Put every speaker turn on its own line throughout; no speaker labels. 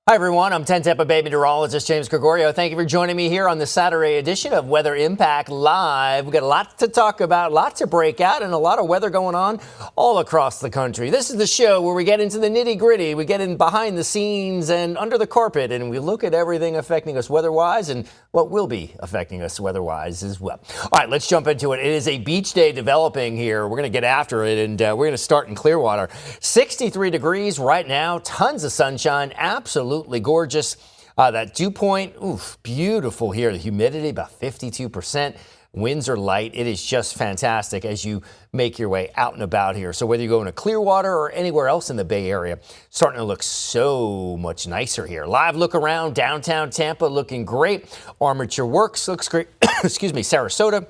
Hi, everyone. I'm 10 Tampa Bay meteorologist James Gregorio. Thank you for joining me here on the Saturday edition of Weather Impact Live. We've got a lot to talk about, lots to break out, and a lot of weather going on all across the country. This is the show where we get into the nitty-gritty. We get in behind the scenes and under the carpet, and we look at everything affecting us weather-wise and what will be affecting us weather-wise as well. All right, let's jump into it. It is a beach day developing here. We're going to get after it, and we're going to start in Clearwater. 63 degrees right now, tons of sunshine, absolutely gorgeous. That dew point, beautiful here. The humidity about 52%. Winds are light. It is just fantastic as you make your way out and about here. So whether you go into Clearwater or anywhere else in the Bay Area, starting to look so much nicer here. Live look around downtown Tampa, looking great. Armature Works looks great. Excuse me, Sarasota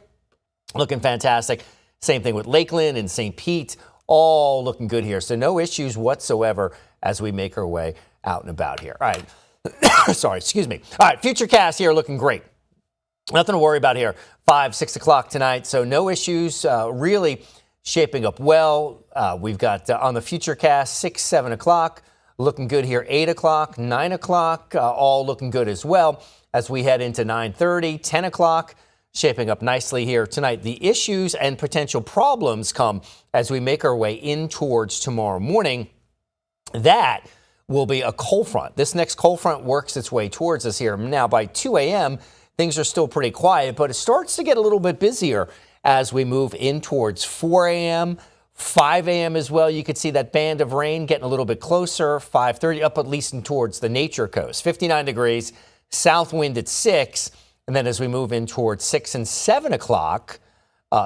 looking fantastic. Same thing with Lakeland and St. Pete, all looking good here. So no issues whatsoever as we make our way out and about here. All right. Sorry, excuse me. All right, futurecast here looking great. Nothing to worry about here. 5, 6 o'clock tonight, so no issues. Really shaping up well. We've got on the futurecast 6, 7 o'clock looking good here. 8 o'clock, 9 o'clock, all looking good as well as we head into 9:30, 10 o'clock. Shaping up nicely here tonight. The issues and potential problems come as we make our way in towards tomorrow morning. That will be a cold front. This next cold front works its way towards us here. Now by 2 a.m., things are still pretty quiet, but it starts to get a little bit busier as we move in towards 4 a.m., 5 a.m. as well. You could see that band of rain getting a little bit closer, 5:30 up at least and towards the Nature Coast. 59 degrees, south wind at 6, and then as we move in towards 6 and 7 o'clock,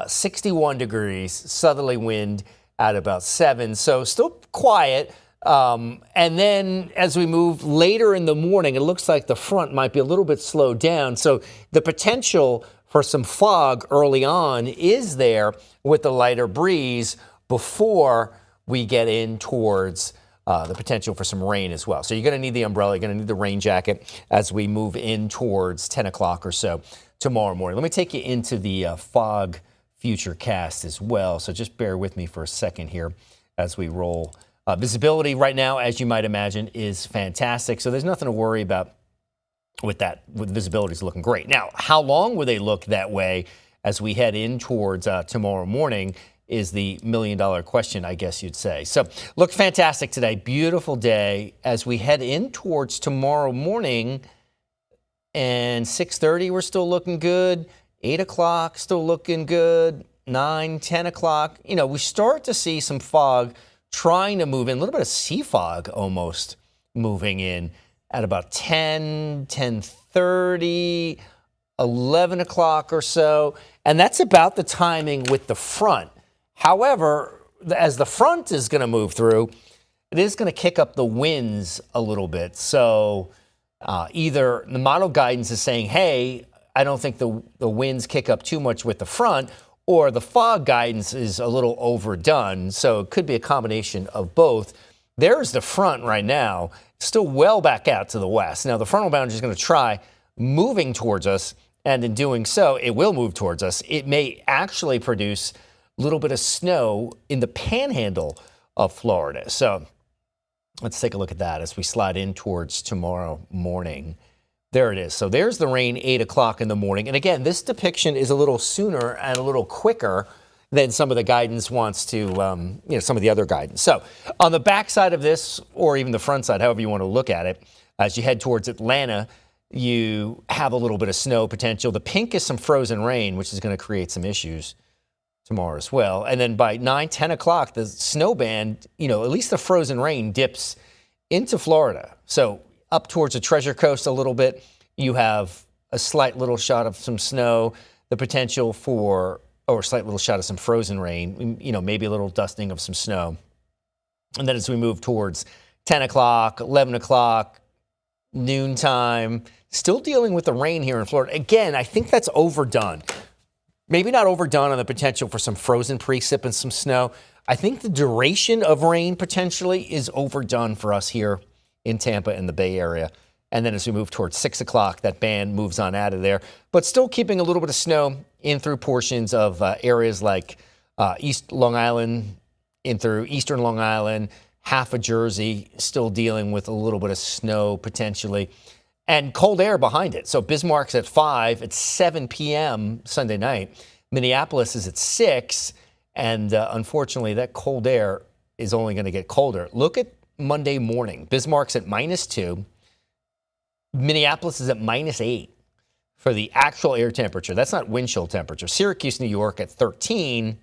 61 degrees, southerly wind at about 7. So still quiet. And then as we move later in the morning, it looks like the front might be a little bit slowed down. So the potential for some fog early on is there with the lighter breeze before we get in towards the potential for some rain as well. So you're going to need the umbrella, you're going to need the rain jacket as we move in towards 10 o'clock or so tomorrow morning. Let me take you into the fog futurecast as well. So just bear with me for a second here as we roll. Visibility right now, as you might imagine, is fantastic. So there's nothing to worry about with that. With visibility is looking great. Now, how long will they look that way as we head in towards tomorrow morning is the million-dollar question, I guess you'd say. So look fantastic today. Beautiful day as we head in towards tomorrow morning. And 6:30, we're still looking good. 8 o'clock, still looking good. 9, 10 o'clock. You know, we start to see some fog trying to move in, a little bit of sea fog almost moving in at about 10, 10:30, 11 o'clock or so. And that's about the timing with the front. However, as the front is going to move through, it is going to kick up the winds a little bit. So either the model guidance is saying, hey, I don't think the winds kick up too much with the front, or the fog guidance is a little overdone. So it could be a combination of both. There's the front right now, still well back out to the west. Now the frontal boundary is going to try moving towards us, and in doing so, it will move towards us. It may actually produce a little bit of snow in the panhandle of Florida. So let's take a look at that as we slide in towards tomorrow morning. There it is. So there's the rain, 8 o'clock in the morning. And again, this depiction is a little sooner and a little quicker than some of the guidance wants to, some of the other guidance. So on the back side of this, or even the front side, however you want to look at it, as you head towards Atlanta, you have a little bit of snow potential. The pink is some frozen rain, which is going to create some issues tomorrow as well. And then by 9, 10 o'clock, the snow band, at least the frozen rain dips into Florida. So up towards the Treasure Coast a little bit, you have a slight little shot of some snow, the potential for, or a slight little shot of some frozen rain, maybe a little dusting of some snow. And then as we move towards 10 o'clock, 11 o'clock, noontime, still dealing with the rain here in Florida. Again, I think that's overdone. Maybe not overdone on the potential for some frozen precip and some snow. I think the duration of rain potentially is overdone for us here in Tampa and the Bay Area. And then as we move towards 6 o'clock, that band moves on out of there, but still keeping a little bit of snow in through portions of areas like East Long Island, in through eastern Long Island, half of Jersey still dealing with a little bit of snow potentially, and cold air behind it. So Bismarck's at 5 at 7 p.m. Sunday night. Minneapolis is at 6, and unfortunately that cold air is only going to get colder. Look at Monday morning. Bismarck's at -2. Minneapolis is at -8 for the actual air temperature. That's not wind chill temperature. Syracuse, New York at 13,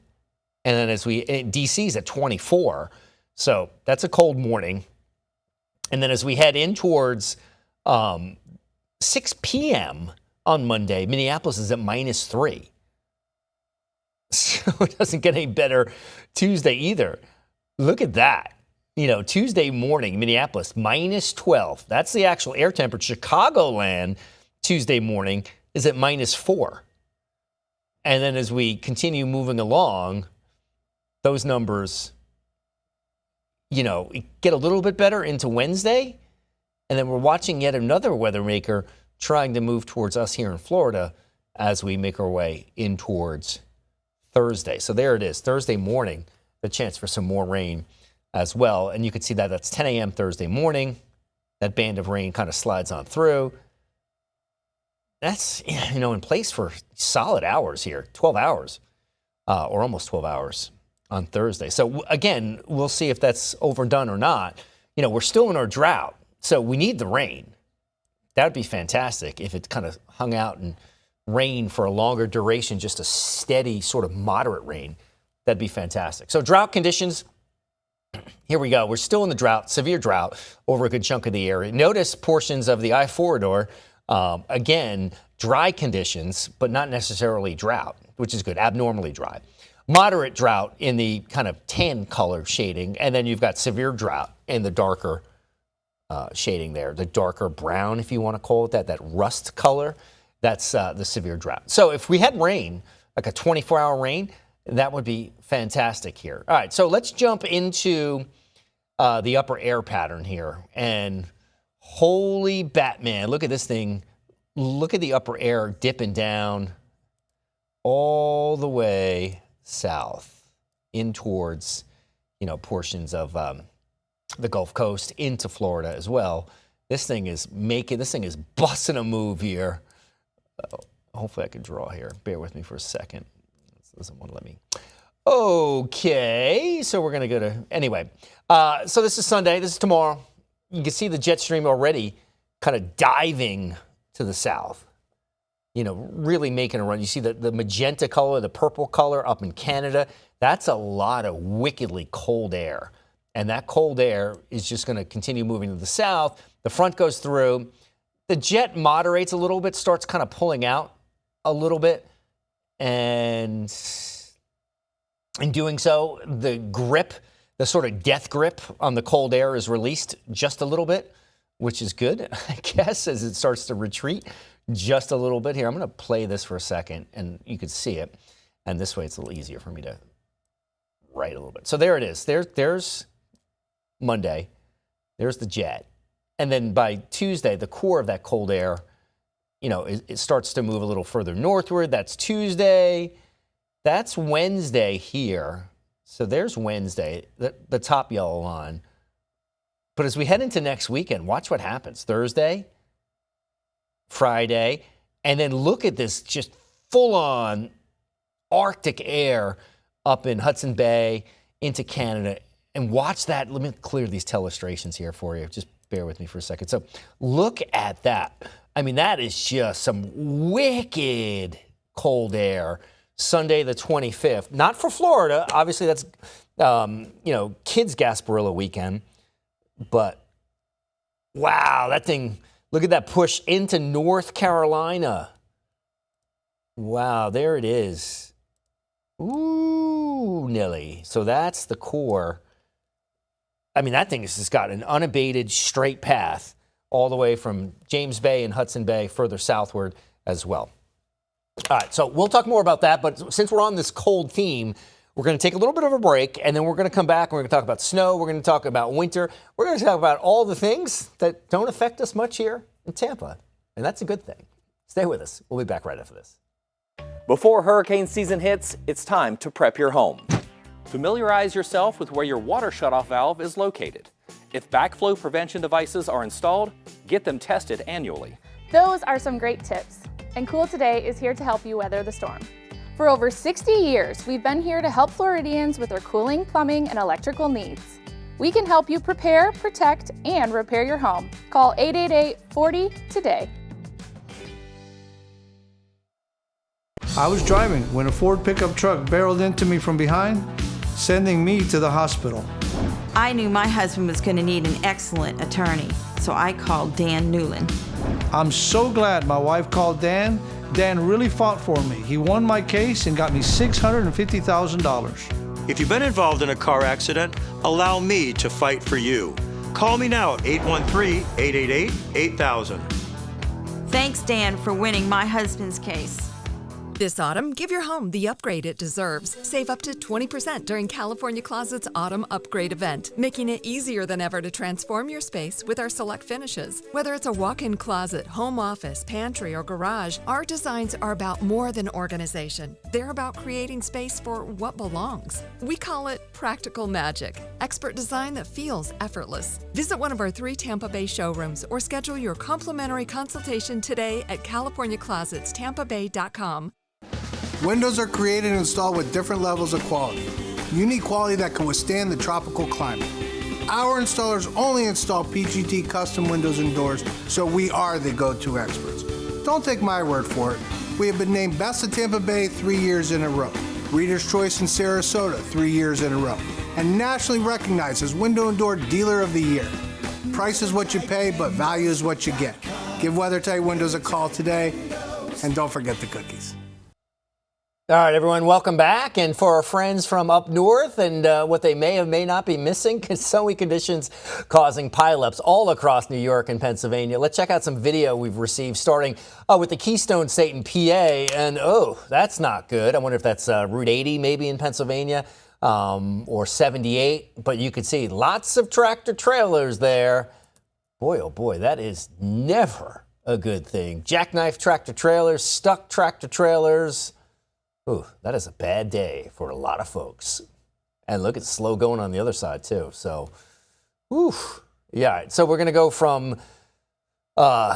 and then DC's at 24. So that's a cold morning. And then as we head in towards 6 p.m. on Monday, Minneapolis is at -3. So it doesn't get any better Tuesday either. Look at that. Tuesday morning, Minneapolis, -12. That's the actual air temperature. Chicagoland, Tuesday morning, is at -4. And then as we continue moving along, those numbers, get a little bit better into Wednesday. And then we're watching yet another weather maker trying to move towards us here in Florida as we make our way in towards Thursday. So there it is, Thursday morning, the chance for some more rain as well. And you can see that that's 10 a.m. Thursday morning. That band of rain kind of slides on through. That's, in place for solid hours here, 12 hours or almost 12 hours on Thursday. So again, we'll see if that's overdone or not. We're still in our drought, so we need the rain. That would be fantastic if it kind of hung out and rained for a longer duration, just a steady sort of moderate rain. That'd be fantastic. So drought conditions. Here we go. We're still in the drought, severe drought over a good chunk of the area. Notice portions of the I-corridor, again, dry conditions, but not necessarily drought, which is good, abnormally dry. Moderate drought in the kind of tan color shading, and then you've got severe drought in the darker shading there, the darker brown, if you want to call it that rust color. That's the severe drought. So if we had rain, like a 24-hour rain, that would be fantastic here. All right, so let's jump into the upper air pattern here. And holy Batman, look at this thing. Look at the upper air dipping down all the way south in towards, portions of the Gulf Coast into Florida as well. This thing is busting a move here. Hopefully I can draw here. Bear with me for a second. This doesn't want to let me. Okay, so we're going to go to, anyway. So this is Sunday. This is tomorrow. You can see the jet stream already kind of diving to the south. Really making a run. You see the magenta color, the purple color up in Canada. That's a lot of wickedly cold air. And that cold air is just going to continue moving to the south. The front goes through. The jet moderates a little bit, starts kind of pulling out a little bit. And in doing so, the grip, the sort of death grip on the cold air is released just a little bit, which is good, I guess, as it starts to retreat just a little bit here. I'm going to play this for a second, and you can see it. And this way it's a little easier for me to write a little bit. So there it is. There's Monday. There's the jet. And then by Tuesday, the core of that cold air, it starts to move a little further northward. That's Tuesday. That's Wednesday here. So there's Wednesday, the top yellow line. But as we head into next weekend, watch what happens. Thursday, Friday, and then look at this just full-on Arctic air up in Hudson Bay into Canada. And watch that. Let me clear these telestrations here for you. Just bear with me for a second. So look at that. I mean, that is just some wicked cold air. Sunday the 25th. Not for Florida. Obviously, that's, kids' Gasparilla weekend. But, wow, that thing, look at that push into North Carolina. Wow, there it is. Ooh, Nilly. So that's the core. I mean, that thing has just got an unabated straight path all the way from James Bay and Hudson Bay further southward as well. All right, so we'll talk more about that, but since we're on this cold theme, we're going to take a little bit of a break, and then we're going to come back and we're going to talk about snow, we're going to talk about winter, we're going to talk about all the things that don't affect us much here in Tampa, and that's a good thing. Stay with us. We'll be back right after this.
Before hurricane season hits, it's time to prep your home. Familiarize yourself with where your water shutoff valve is located. If backflow prevention devices are installed, get them tested annually.
Those are some great tips, and Cool Today is here to help you weather the storm. For over 60 years, we've been here to help Floridians with their cooling, plumbing, and electrical needs. We can help you prepare, protect, and repair your home. Call 888-40-TODAY.
I was driving when a Ford pickup truck barreled into me from behind, sending me to the hospital.
I knew my husband was going to need an excellent attorney, so I called Dan Newland.
I'm so glad my wife called Dan. Dan really fought for me. He won my case and got me $650,000.
If you've been involved in a car accident, allow me to fight for you. Call me now at 813-888-8000.
Thanks, Dan, for winning my husband's case.
This autumn, give your home the upgrade it deserves. Save up to 20% during California Closet's Autumn Upgrade event, making it easier than ever to transform your space with our select finishes. Whether it's a walk-in closet, home office, pantry, or garage, our designs are about more than organization. They're about creating space for what belongs. We call it practical magic, expert design that feels effortless. Visit one of our 3 Tampa Bay showrooms or schedule your complimentary consultation today at CaliforniaClosetsTampaBay.com.
Windows are created and installed with different levels of quality. Unique quality that can withstand the tropical climate. Our installers only install PGT custom windows and doors, so we are the go-to experts. Don't take my word for it. We have been named Best of Tampa Bay 3 years in a row, Reader's Choice in Sarasota 3 years in a row, and nationally recognized as Window and Door Dealer of the Year. Price is what you pay, but value is what you get. Give WeatherTight Windows a call today, and don't forget the cookies.
All right, everyone, welcome back. And for our friends from up north and what they may or may not be missing, snowy conditions causing pileups all across New York and Pennsylvania. Let's check out some video we've received starting with the Keystone State in PA. And, oh, that's not good. I wonder if that's Route 80 maybe in Pennsylvania or 78. But you can see lots of tractor trailers there. Boy, oh, boy, that is never a good thing. Jackknife tractor trailers, stuck tractor trailers. Ooh, that is a bad day for a lot of folks. And look, it's slow going on the other side, too. So, yeah. So we're going to go from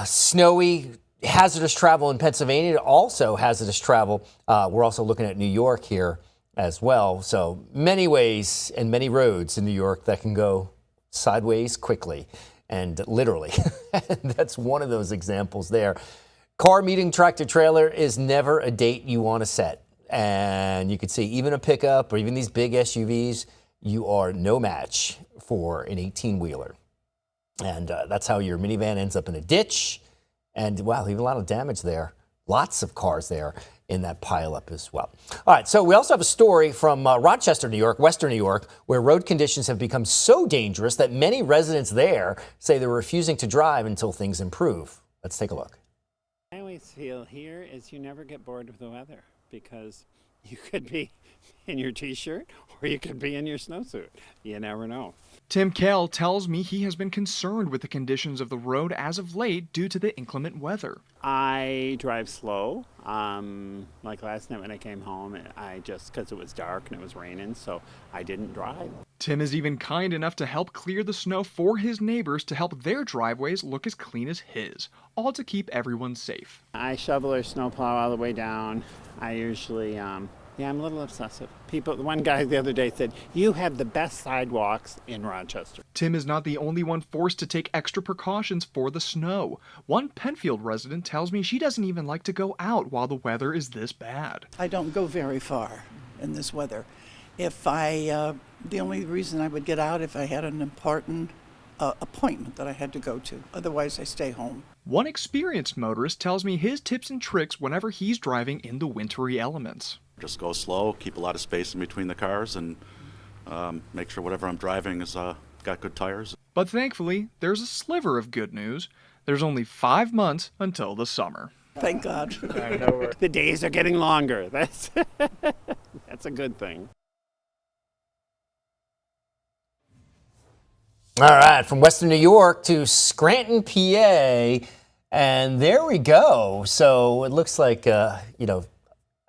snowy, hazardous travel in Pennsylvania to also hazardous travel. We're also looking at New York here as well. So many ways and many roads in New York that can go sideways quickly and literally. That's one of those examples there. Car meeting tractor trailer is never a date you want to set. And you can see even a pickup or even these big SUVs, you are no match for an 18-wheeler. And that's how your minivan ends up in a ditch. And, wow, even a lot of damage there. Lots of cars there in that pileup as well. All right, so we also have a story from Rochester, New York, Western New York, where road conditions have become so dangerous that many residents there say they're refusing to drive until things improve. Let's take a look.
I always feel here is you never get bored with the weather, because you could be in your t-shirt or you could be in your snowsuit. You never know.
Tim Kell tells me he has been concerned with the conditions of the road as of late due to the inclement weather.
I drive slow. Like last night when I came home, because it was dark and it was raining, so I didn't drive.
Tim is even kind enough to help clear the snow for his neighbors to help their driveways look as clean as his, all to keep everyone safe.
I shovel or snowplow all the way down. I usually, I'm a little obsessive. One guy the other day said, "You have the best sidewalks in Rochester."
Tim is not the only one forced to take extra precautions for the snow. One Penfield resident tells me she doesn't even like to go out while the weather is this bad.
I don't go very far in this weather. The only reason I would get out if I had an important appointment that I had to go to. Otherwise, I stay home.
One experienced motorist tells me his tips and tricks whenever he's driving in the wintry elements.
Just go slow, keep a lot of space in between the cars, and make sure whatever I'm driving has got good tires.
But thankfully, there's a sliver of good news. There's only 5 months until the summer.
Thank God.
I know the days are getting longer. That's a good thing.
All right, from Western New York to Scranton, PA, and there we go. So it looks like,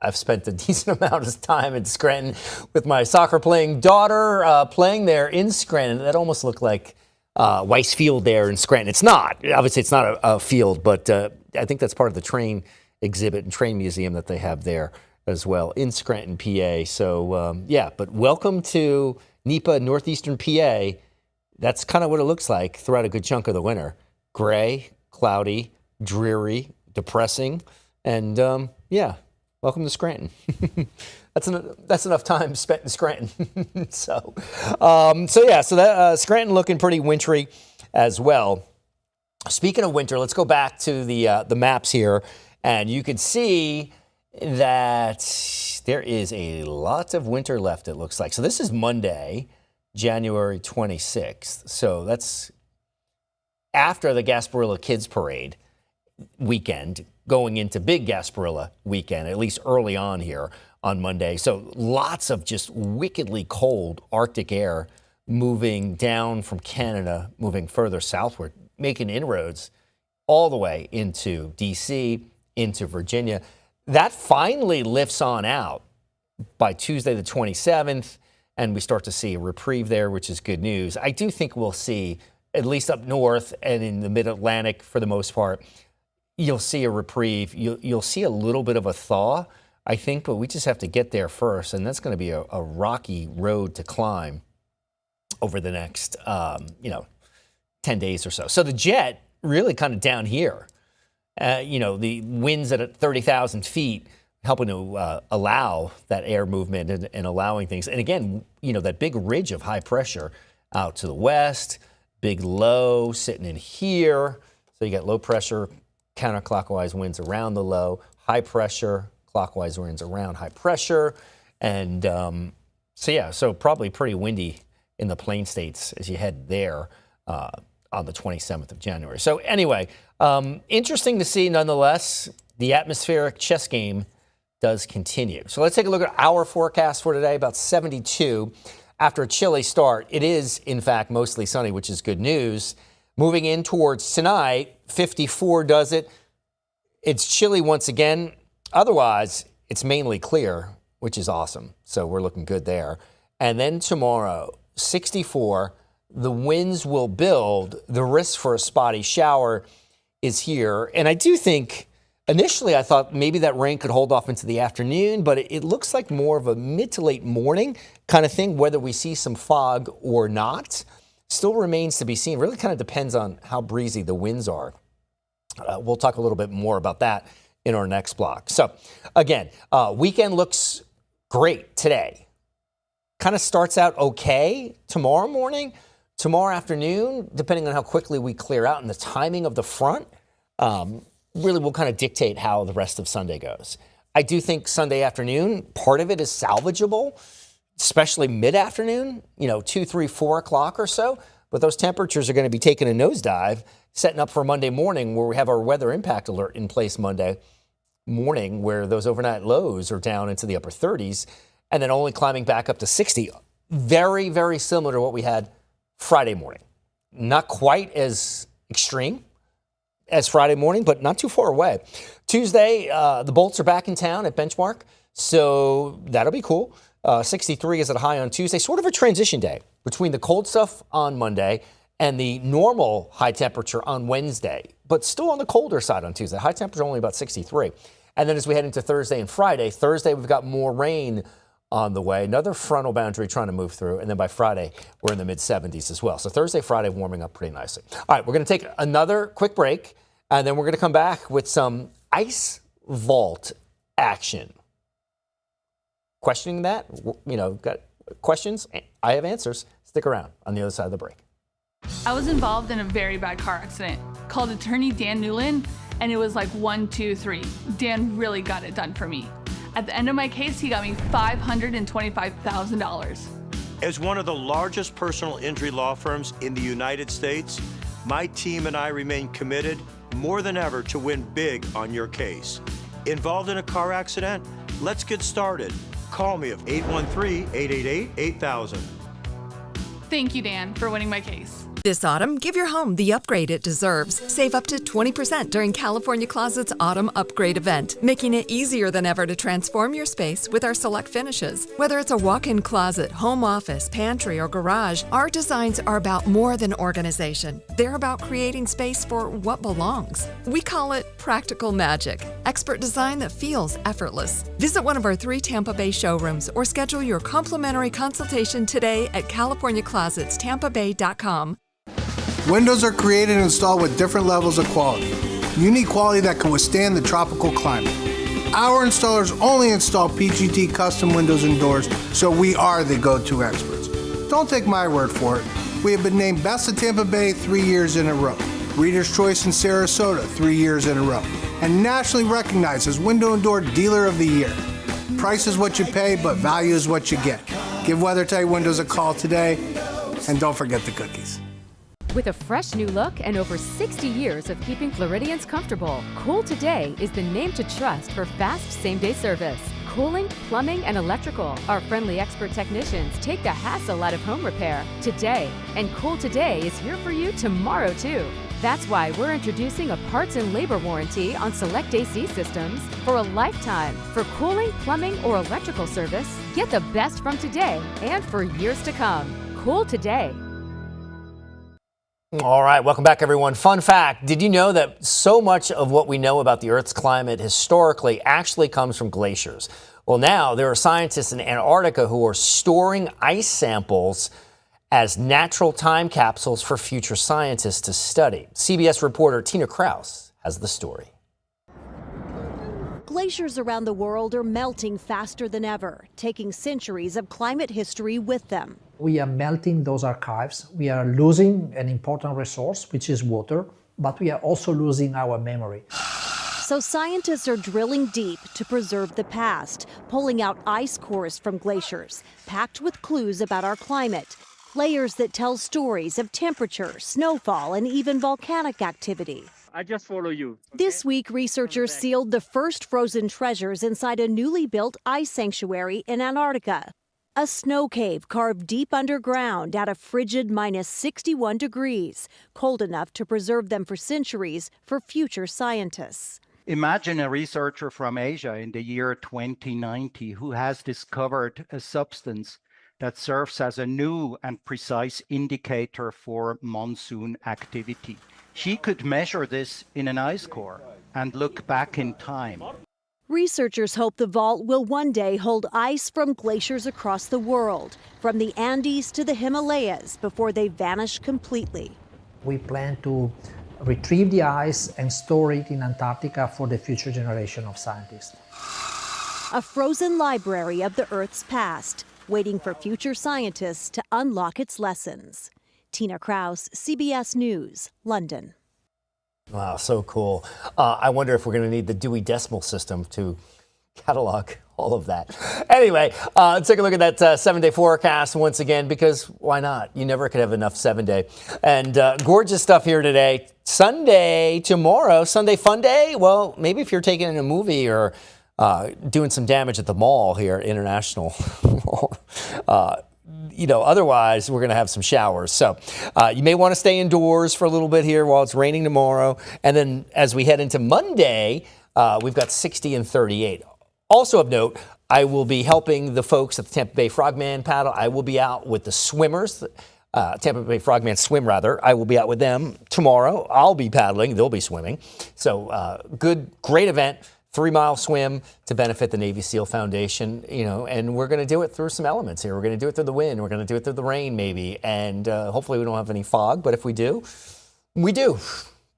I've spent a decent amount of time in Scranton with my soccer-playing daughter playing there in Scranton. That almost looked like Weiss Field there in Scranton. It's not. Obviously, it's not a field, but I think that's part of the train exhibit and train museum that they have there as well in Scranton, PA. So, but welcome to NEPA, Northeastern PA. That's kind of what it looks like throughout a good chunk of the winter. Gray, cloudy, dreary, depressing, and welcome to Scranton. That's enough time spent in Scranton. So that Scranton looking pretty wintry as well. Speaking of winter, let's go back to the maps here, and you can see that there is a lot of winter left, it looks like. So this is Monday, January 26th. So that's after the Gasparilla Kids Parade weekend, going into big Gasparilla weekend, at least early on here on Monday. So lots of just wickedly cold Arctic air moving down from Canada, moving further southward, making inroads all the way into D.C., into Virginia. That finally lifts on out by Tuesday the 27th, and we start to see a reprieve there, which is good news. I do think we'll see, at least up north and in the mid-Atlantic for the most part, you'll see a reprieve. You'll see a little bit of a thaw, I think, but we just have to get there first, and that's going to be a rocky road to climb over the next, 10 days or so. So the jet really kind of down here, the winds at 30,000 feet, helping to allow that air movement and allowing things. And again, that big ridge of high pressure out to the west, big low sitting in here. So you got low pressure, counterclockwise winds around the low, high pressure, clockwise winds around high pressure. And so probably pretty windy in the Plain States as you head there on the 27th of January. So anyway, interesting to see nonetheless. The atmospheric chess game does continue. So let's take a look at our forecast for today, about 72. After a chilly start, it is, in fact, mostly sunny, which is good news. Moving in towards tonight, 54 does it. It's chilly once again. Otherwise, it's mainly clear, which is awesome. So we're looking good there. And then tomorrow, 64, the winds will build. The risk for a spotty shower is here. And I do think, initially I thought maybe that rain could hold off into the afternoon, but it looks like more of a mid to late morning kind of thing, whether we see some fog or not. Still remains to be seen. Really kind of depends on how breezy the winds are. We'll talk a little bit more about that in our next block. So again, weekend looks great today. Kind of starts out okay tomorrow morning, tomorrow afternoon, depending on how quickly we clear out and the timing of the front, really will kind of dictate how the rest of Sunday goes. I do think Sunday afternoon, part of it is salvageable, especially mid-afternoon, 2, 3, 4 o'clock or so. But those temperatures are going to be taking a nosedive, setting up for Monday morning where we have our weather impact alert in place Monday morning, where those overnight lows are down into the upper 30s and then only climbing back up to 60. Very, very similar to what we had Friday morning. Not quite as extreme as Friday morning, but not too far away. Tuesday, the Bolts are back in town at Benchmark, so that'll be cool. 63 is at a high on Tuesday, sort of a transition day between the cold stuff on Monday and the normal high temperature on Wednesday, but still on the colder side on Tuesday. High temperature only about 63. And then as we head into Thursday and Friday, we've got more rain on the way. Another frontal boundary trying to move through. And then by Friday, we're in the mid-70s as well. So Thursday, Friday warming up pretty nicely. All right, we're going to take another quick break, and then we're going to come back with some ice vault action. Questioning that? Got questions? I have answers. Stick around on the other side of the break.
I was involved in a very bad car accident. Called attorney Dan Newland, and it was like 1, 2, 3. Dan really got it done for me. At the end of my case, he got me $525,000.
As one of the largest personal injury law firms in the United States, my team and I remain committed more than ever to win big on your case. Involved in a car accident? Let's get started. Call me at 813-888-8000.
Thank you, Dan, for winning my case.
This autumn, give your home the upgrade it deserves. Save up to 20% during California Closet's Autumn Upgrade event, making it easier than ever to transform your space with our select finishes. Whether it's a walk-in closet, home office, pantry, or garage, our designs are about more than organization. They're about creating space for what belongs. We call it practical magic, expert design that feels effortless. Visit one of our 3 Tampa Bay showrooms or schedule your complimentary consultation today at CaliforniaClosetsTampaBay.com.
Windows are created and installed with different levels of quality. Unique quality that can withstand the tropical climate. Our installers only install PGT custom windows and doors, so we are the go-to experts. Don't take my word for it. We have been named Best of Tampa Bay 3 years in a row, Reader's Choice in Sarasota 3 years in a row, and nationally recognized as Window and Door Dealer of the Year. Price is what you pay, but value is what you get. Give WeatherTight Windows a call today, and don't forget the cookies.
With a fresh new look and over 60 years of keeping Floridians comfortable, Cool Today is the name to trust for fast same-day service. Cooling, plumbing, and electrical. Our friendly expert technicians take the hassle out of home repair today. And Cool Today is here for you tomorrow, too. That's why we're introducing a parts and labor warranty on select AC systems for a lifetime. For cooling, plumbing, or electrical service, get the best from today and for years to come. Cool Today.
All right, welcome back, everyone. Fun fact, did you know that so much of what we know about the Earth's climate historically actually comes from glaciers? Well, now there are scientists in Antarctica who are storing ice samples as natural time capsules for future scientists to study. CBS reporter Tina Kraus has the story.
Glaciers around the world are melting faster than ever, taking centuries of climate history with them.
We are melting those archives. We are losing an important resource, which is water, but we are also losing our memory.
So scientists are drilling deep to preserve the past, pulling out ice cores from glaciers, packed with clues about our climate, layers that tell stories of temperature, snowfall, and even volcanic activity.
I just follow you. Okay?
This week, researchers sealed the first frozen treasures inside a newly built ice sanctuary in Antarctica. A snow cave carved deep underground at a frigid minus 61 degrees, cold enough to preserve them for centuries for future scientists.
Imagine a researcher from Asia in the year 2090 who has discovered a substance that serves as a new and precise indicator for monsoon activity. She could measure this in an ice core and look back in time.
Researchers hope the vault will one day hold ice from glaciers across the world, from the Andes to the Himalayas, before they vanish completely.
We plan to retrieve the ice and store it in Antarctica for the future generation of scientists.
A frozen library of the Earth's past, waiting for future scientists to unlock its lessons. Tina Kraus, CBS News, London.
Wow, so cool. I wonder if we're going to need the Dewey Decimal System to catalog all of that. Anyway, let's take a look at that 7-day forecast once again, because why not? You never could have enough 7-day. And gorgeous stuff here today. Sunday, tomorrow, Sunday fun day. Well, maybe if you're taking in a movie or doing some damage at the mall here at International. Otherwise, we're going to have some showers. So you may want to stay indoors for a little bit here while it's raining tomorrow. And then as we head into Monday, we've got 60 and 38. Also of note, I will be helping the folks at the Tampa Bay Frogman paddle. I will be out with the swimmers, Tampa Bay Frogman swim, rather. I will be out with them tomorrow. I'll be paddling. They'll be swimming. So great event. 3-mile swim to benefit the Navy SEAL Foundation, and we're going to do it through some elements here. We're going to do it through the wind. We're going to do it through the rain, maybe. And hopefully we don't have any fog. But if we do, we do.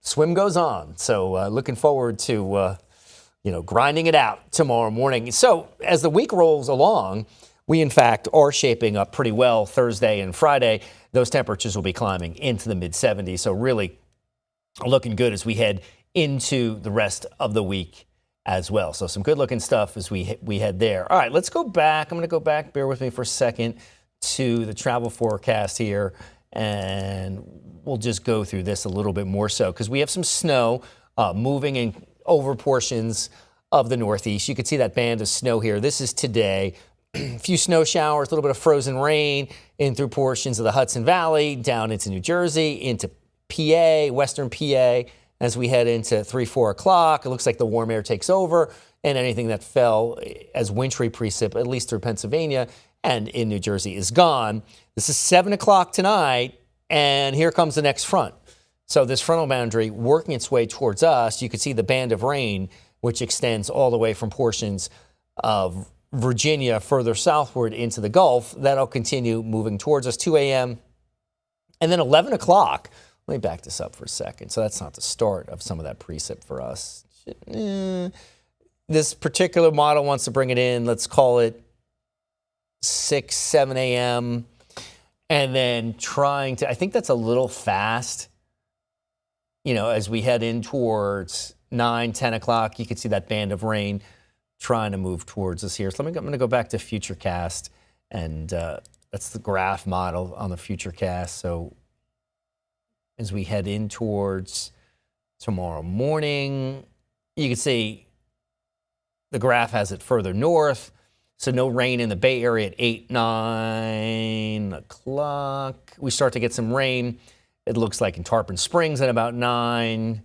Swim goes on. So looking forward to, grinding it out tomorrow morning. So as the week rolls along, we, in fact, are shaping up pretty well Thursday and Friday. Those temperatures will be climbing into the mid-70s. So really looking good as we head into the rest of the week as well. So some good looking stuff as we head there. All right, let's go back. I'm going to go back, bear with me for a second, to the travel forecast here. And we'll just go through this a little bit more so because we have some snow moving in over portions of the Northeast. You can see that band of snow here. This is today. A few snow showers, a little bit of frozen rain in through portions of the Hudson Valley, down into New Jersey, into PA, western PA. As we head into 3, 4 o'clock, it looks like the warm air takes over, and anything that fell as wintry precip, at least through Pennsylvania and in New Jersey, is gone. This is 7 o'clock tonight, and here comes the next front. So this frontal boundary working its way towards us. You can see the band of rain, which extends all the way from portions of Virginia further southward into the Gulf. That'll continue moving towards us 2 a.m. And then 11 o'clock. Let me back this up for a second. So that's not the start of some of that precip for us. This particular model wants to bring it in, let's call it 6, 7 a.m. And then trying to, I think that's a little fast. You know, as we head in towards 9, 10 o'clock, you can see that band of rain trying to move towards us here. So I'm going to go back to Futurecast, and that's the graph model on the Futurecast. So as we head in towards tomorrow morning, you can see the graph has it further north. So no rain in the Bay Area at 8, 9 o'clock. We start to get some rain. It looks like in Tarpon Springs at about 9.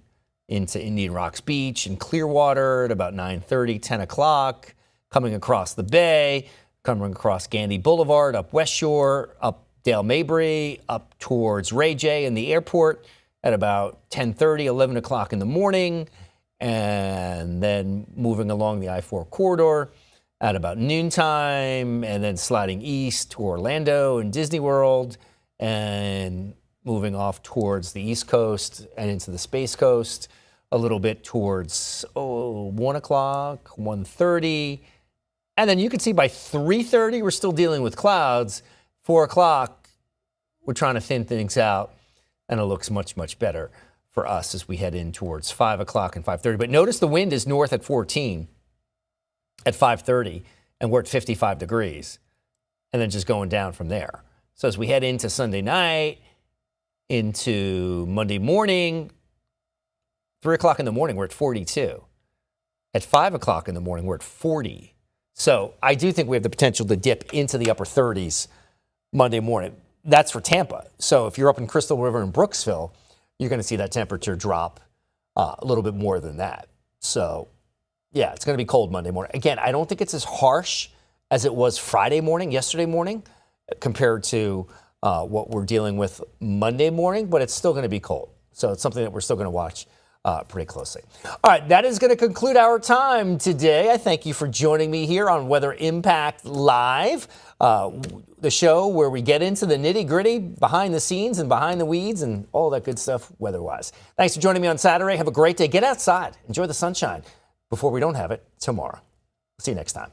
Into Indian Rocks Beach and Clearwater at about 9:30, 10 o'clock, coming across the bay, coming across Gandy Boulevard, up West Shore, up Dale Mabry, up towards Ray J and the airport at about 10:30, 11 o'clock in the morning, and then moving along the I-4 corridor at about noontime, and then sliding east to Orlando and Disney World, and moving off towards the East Coast and into the Space Coast, a little bit towards 1 o'clock, 1:30. And then you can see by 3:30, we're still dealing with clouds. 4 o'clock, we're trying to thin things out, and it looks much, much better for us as we head in towards 5 o'clock and 5:30. But notice the wind is north at 14 at 5:30, and we're at 55 degrees, and then just going down from there. So as we head into Sunday night, into Monday morning, 3 o'clock in the morning, we're at 42. At 5 o'clock in the morning, we're at 40. So I do think we have the potential to dip into the upper 30s Monday morning. That's for Tampa. So if you're up in Crystal River and Brooksville, you're going to see that temperature drop a little bit more than that. So, yeah, it's going to be cold Monday morning. Again, I don't think it's as harsh as it was Friday morning, yesterday morning, compared to what we're dealing with Monday morning, but it's still going to be cold. So it's something that we're still going to watch pretty closely. All right, that is going to conclude our time today. I thank you for joining me here on Weather Impact Live, the show where we get into the nitty-gritty, behind the scenes and behind the weeds and all that good stuff weather-wise. Thanks for joining me on Saturday. Have a great day. Get outside. Enjoy the sunshine before we don't have it tomorrow. See you next time.